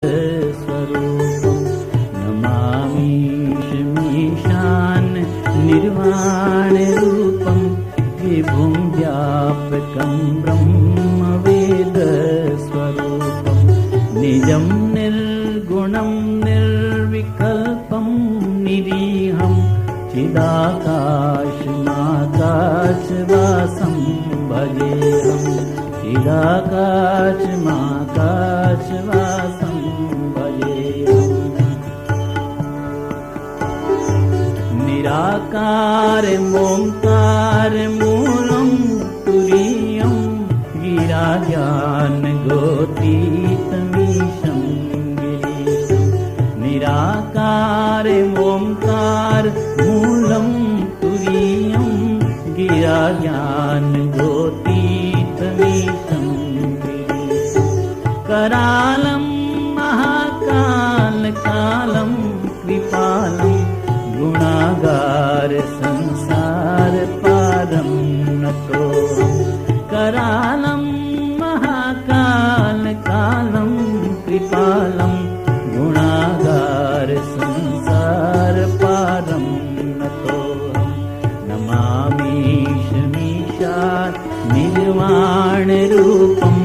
स्वरूपं नमामीशमीशान निर्वाणरूपं विभुं व्यापकं ब्रह्मवेदस्वरूपं निजं निर्गुणं निर्विकल्पं निरीहं चिदाकाशमाकाशवासं भजेऽहं चिदाकाशमाकाशवासं निराकारमोङ्कार मूलं तुरीयं गिराज्ञानगोतीतमीशं गिरीशं निराकारमोङ्कार मूलं तुरीयं गिराज्ञानगोतीतमीशं गिरीशं करालं महाकालकालं कृपालं गुणागार संसार पारं नतोऽहं करालं महाकाल कालं कृपालं गुणागार संसार पारं नतोऽहं नमामीशमीशान निर्वाणरूपं